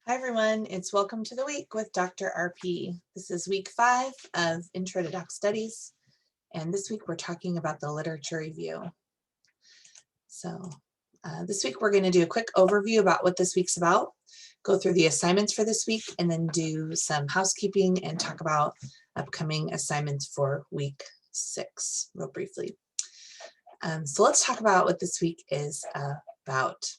Hi everyone, it's Welcome to the Week with Dr. RP. This is week 5 of Intro to Doc Studies, and this week we're talking about the literature review. So this week we're going to do a quick overview about what this week's about, go through the assignments for this week, and then do some housekeeping and talk about upcoming assignments for week 6 real briefly. So let's talk about what this week is about.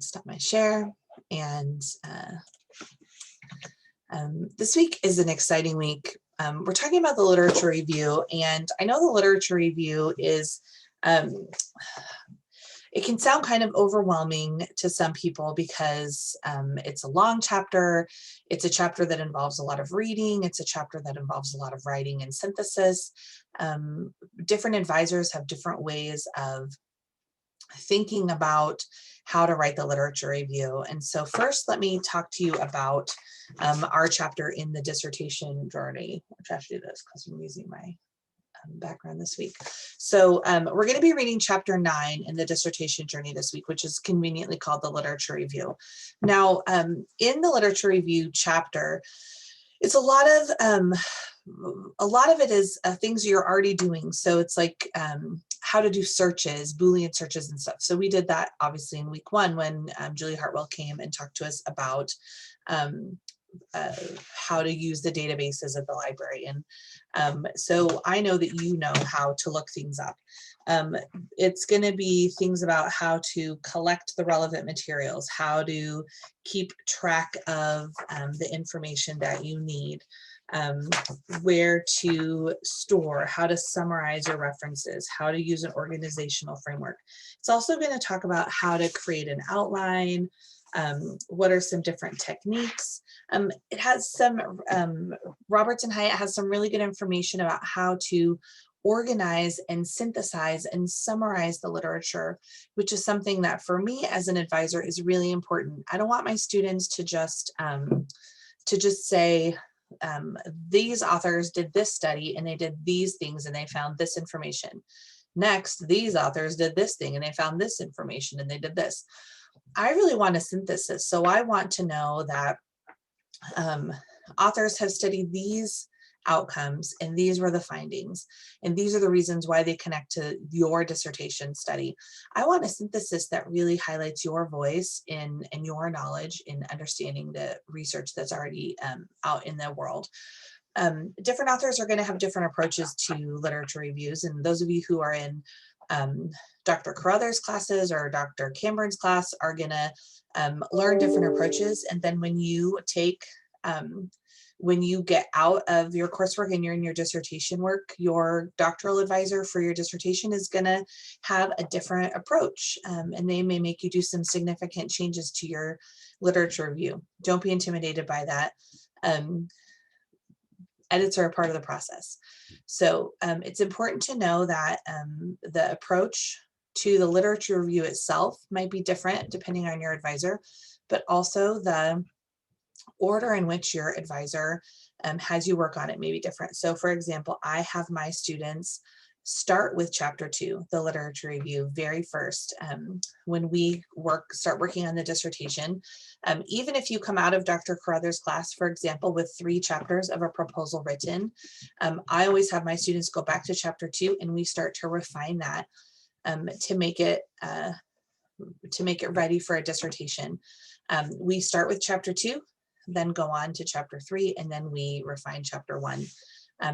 Stop my share. And this week is an exciting week. We're talking about the literature review, and I know the literature review is, it can sound kind of overwhelming to some people because it's a long chapter. It's a chapter that involves a lot of reading. It's a chapter that involves a lot of writing and synthesis. Different advisors have different ways of thinking about how to write the literature review. And so first, let me talk to you about our chapter in the dissertation journey. I'll try to do this because I'm using my background this week. So we're going to be reading chapter 9 in the dissertation journey this week, which is conveniently called the literature review. Now, in the literature review chapter, it's a lot of it is things you're already doing. So it's like how to do searches, Boolean searches and stuff. So we did that obviously in week 1 when Julie Hartwell came and talked to us about how to use the databases at the library. And so I know that you know how to look things up. It's going to be things about how to collect the relevant materials, how to keep track of the information that you need, where to store, how to summarize your references, how to use an organizational framework. It's also going to talk about how to create an outline, what are some different techniques. It has some, Roberts and Hyatt has some really good information about how to organize and synthesize and summarize the literature, which is something that for me as an advisor is really important. I don't want my students to just say, these authors did this study and they did these things and they found this information. Next, these authors did this thing and they found this information and they did this. I really want a synthesis. So I want to know that authors have studied these outcomes and these were the findings and these are the reasons why they connect to your dissertation study. I want a synthesis that really highlights your voice and your knowledge in understanding the research that's already out in the world. Different authors are going to have different approaches to literature reviews, and those of you who are in Dr. Carruthers' classes or Dr. Cameron's class are going to learn different approaches. And then when you take when you get out of your coursework and you're in your dissertation work, your doctoral advisor for your dissertation is going to have a different approach, and they may make you do some significant changes to your literature review. Don't be intimidated by that. Edits are a part of the process. So it's important to know that the approach to the literature review itself might be different depending on your advisor, but also the order in which your advisor has you work on it may be different. So for example, I have my students start with chapter 2, the literature review, very first. When we start working on the dissertation, even if you come out of Dr. Carruthers' class, for example, with 3 chapters of a proposal written, I always have my students go back to chapter 2 and we start to refine that to make it ready for a dissertation. We start with chapter 2, then go on to chapter 3, and then we refine chapter 1.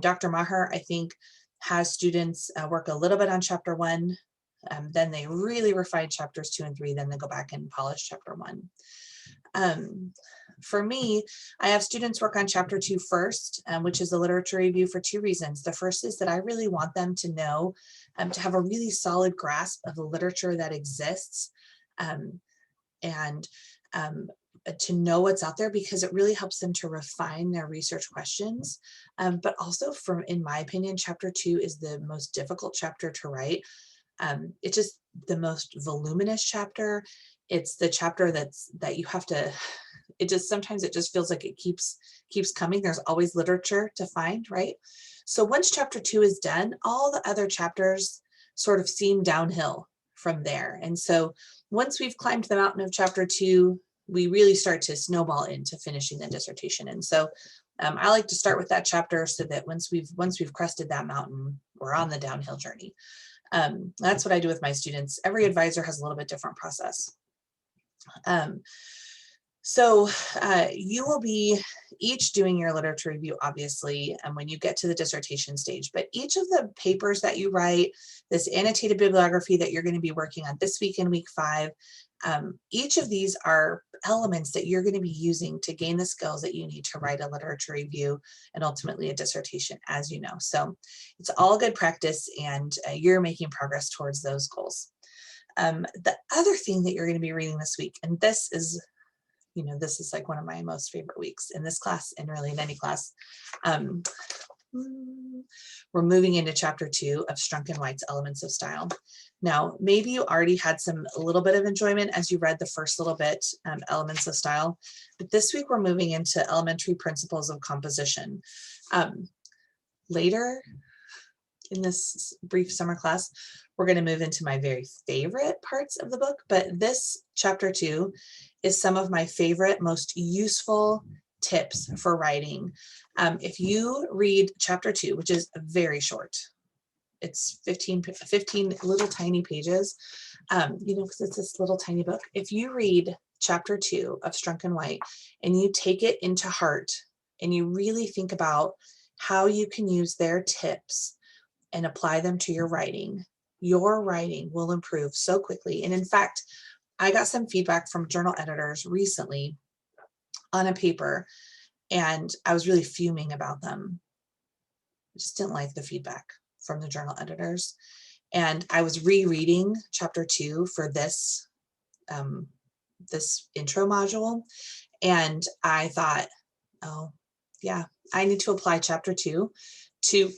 Dr. Maher, I think, has students work a little bit on chapter 1, then they really refine chapters 2 and 3, then they go back and polish chapter 1. For me, I have students work on chapter 2 first, which is the literature review, for 2 reasons. The first is that I really want them to know, to have a really solid grasp of the literature that exists, and to know what's out there, because it really helps them to refine their research questions. But also, in my opinion, chapter 2 is the most difficult chapter to write. It's just the most voluminous chapter. It's the chapter that you have to, sometimes it just feels like it keeps coming. There's always literature to find, right? So once chapter 2 is done, all the other chapters sort of seem downhill from there. And so once we've climbed the mountain of chapter 2, we really start to snowball into finishing the dissertation. And so I like to start with that chapter so that once we've crested that mountain, we're on the downhill journey. That's what I do with my students. Every advisor has a little bit different process. So you will be each doing your literature review, obviously, and when you get to the dissertation stage, but each of the papers that you write, this annotated bibliography that you're going to be working on this week in week 5, each of these are elements that you're going to be using to gain the skills that you need to write a literature review and ultimately a dissertation, as you know. So it's all good practice, and you're making progress towards those goals. The other thing that you're going to be reading this week, and this is like one of my most favorite weeks in this class and really in any class. We're moving into chapter 2 of Strunk and White's Elements of Style. Now, maybe you already had a little bit of enjoyment as you read the first little bit, Elements of Style, but this week we're moving into Elementary Principles of Composition. Later in this brief summer class, we're going to move into my very favorite parts of the book, but this chapter 2 is some of my favorite, most useful tips for writing. If you read chapter 2, which is very short, it's 15 little tiny pages, because it's this little tiny book. If you read chapter 2 of Strunk and White and you take it into heart and you really think about how you can use their tips and apply them to your writing will improve so quickly. And in fact, I got some feedback from journal editors recently on a paper, and I was really fuming about them. I just didn't like the feedback from the journal editors. And I was rereading chapter 2 for this, this intro module. And I thought, oh yeah, I need to apply chapter 2 to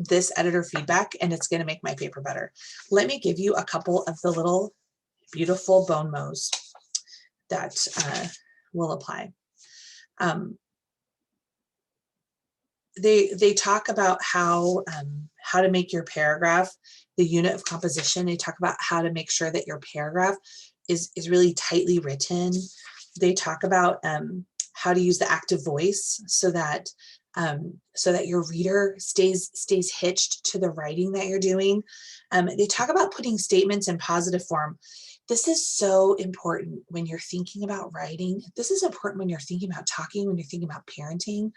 this editor feedback, and it's going to make my paper better. Let me give you a couple of the little beautiful bone mows that will apply. They talk about how to make your paragraph the unit of composition. They talk about how to make sure that your paragraph is really tightly written. They talk about how to use the active voice so that your reader stays hitched to the writing that you're doing. They talk about putting statements in positive form. This is so important when you're thinking about writing. This is important when you're thinking about talking, when you're thinking about parenting.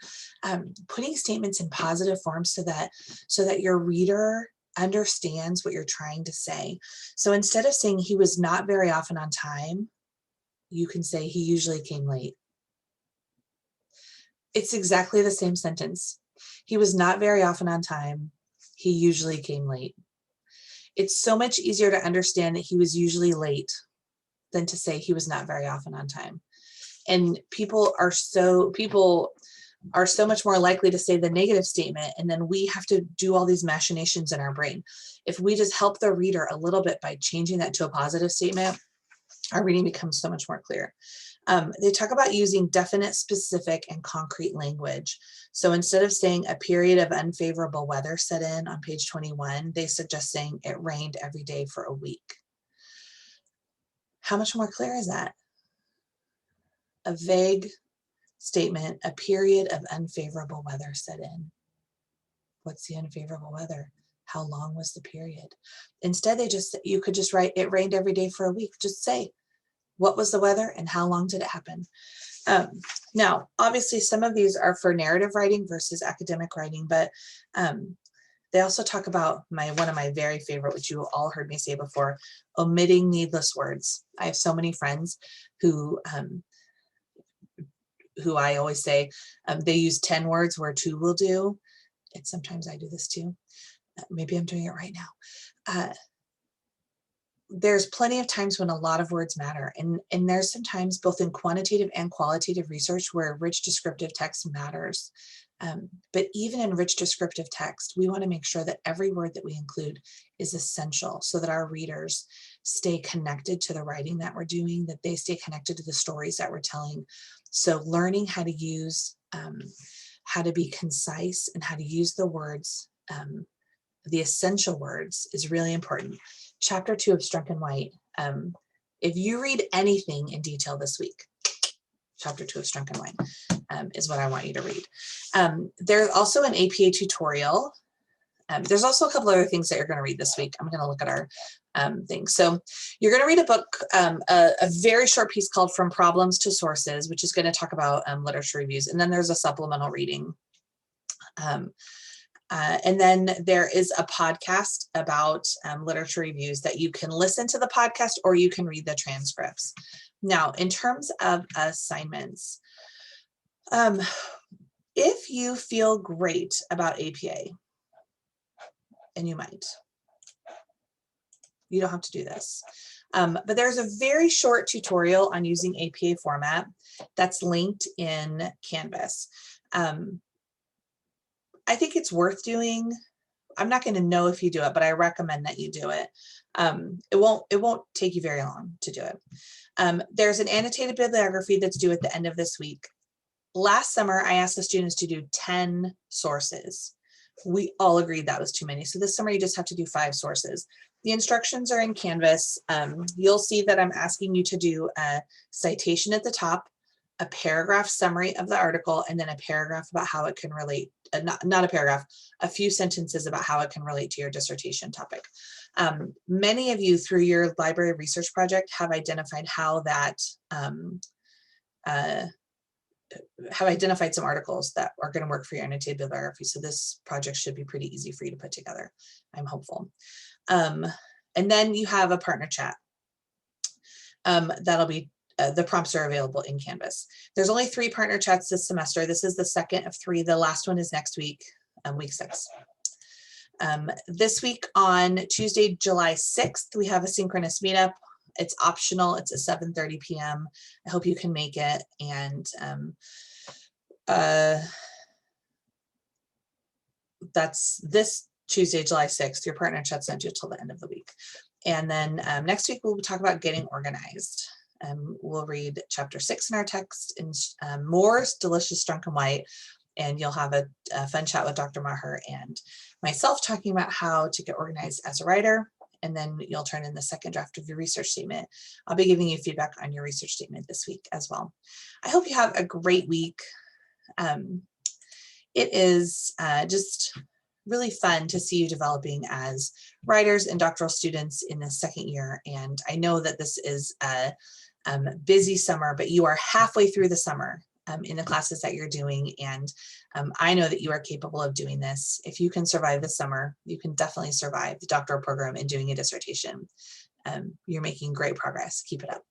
Putting statements in positive form so that your reader understands what you're trying to say. So instead of saying he was not very often on time, you can say he usually came late. It's exactly the same sentence. He was not very often on time. He usually came late. It's so much easier to understand that he was usually late than to say he was not very often on time. And people are so much more likely to say the negative statement, and then we have to do all these machinations in our brain. If we just help the reader a little bit by changing that to a positive statement, our reading becomes so much more clear. They talk about using definite, specific, and concrete language. So instead of saying a period of unfavorable weather set in on page 21, they suggest saying it rained every day for a week. How much more clear is that? A vague statement, a period of unfavorable weather set in. What's the unfavorable weather? How long was the period? Instead, you could just write, it rained every day for a week. Just say, what was the weather and how long did it happen? Now, obviously, some of these are for narrative writing versus academic writing, but they also talk about one of my very favorite, which you all heard me say before, omitting needless words. I have so many friends who I always say, they use 10 words where 2 will do. And sometimes I do this too. Maybe I'm doing it right now. There's plenty of times when a lot of words matter. And there's some times both in quantitative and qualitative research where rich descriptive text matters. But even in rich descriptive text, we want to make sure that every word that we include is essential so that our readers stay connected to the writing that we're doing, that they stay connected to the stories that we're telling. So learning how to use, how to be concise and how to use the words, the essential words is really important. Chapter 2 of Strunk and White. If you read anything in detail this week, Chapter 2 of Strunk and White is what I want you to read. There's also an APA tutorial. There's also a couple other things that you're going to read this week. I'm going to look at our things. So you're going to read a book, a very short piece called From Problems to Sources, which is going to talk about literature reviews. And then there's a supplemental reading. And then there is a podcast about literature reviews that you can listen to the podcast or you can read the transcripts. Now, in terms of assignments, if you feel great about APA, and you might, you don't have to do this, but there's a very short tutorial on using APA format that's linked in Canvas. I think it's worth doing. I'm not going to know if you do it, but I recommend that you do it. It won't take you very long to do it. There's an annotated bibliography that's due at the end of this week. Last summer, I asked the students to do 10 sources. We all agreed that was too many. So this summer, you just have to do 5 sources. The instructions are in Canvas. You'll see that I'm asking you to do a citation at the top, a paragraph summary of the article, and then a paragraph about how it can relate, not a paragraph, a few sentences about how it can relate to your dissertation topic. Many of you through your library research project have identified how that, have identified some articles that are going to work for your annotated bibliography. So this project should be pretty easy for you to put together. I'm hopeful. And then you have a partner chat. That'll be the prompts are available in Canvas. There's only 3 partner chats this semester. This is the second of 3. The last one is next week, week 6. This week on Tuesday, July 6th, we have a synchronous meetup. It's optional. It's at 7:30 p.m. I hope you can make it. And that's this Tuesday, July 6th. Your partner chat's not due till the end of the week. And then next week, we'll talk about getting organized. We'll read chapter 6 in our text in Moore's Delicious Strunk and White. And you'll have a fun chat with Dr. Maher and myself talking about how to get organized as a writer. And then you'll turn in the second draft of your research statement. I'll be giving you feedback on your research statement this week as well. I hope you have a great week. It is just really fun to see you developing as writers and doctoral students in the second year. And I know that this is a busy summer, but you are halfway through the summer in the classes that you're doing. And I know that you are capable of doing this. If you can survive the summer, you can definitely survive the doctoral program and doing a dissertation. You're making great progress. Keep it up.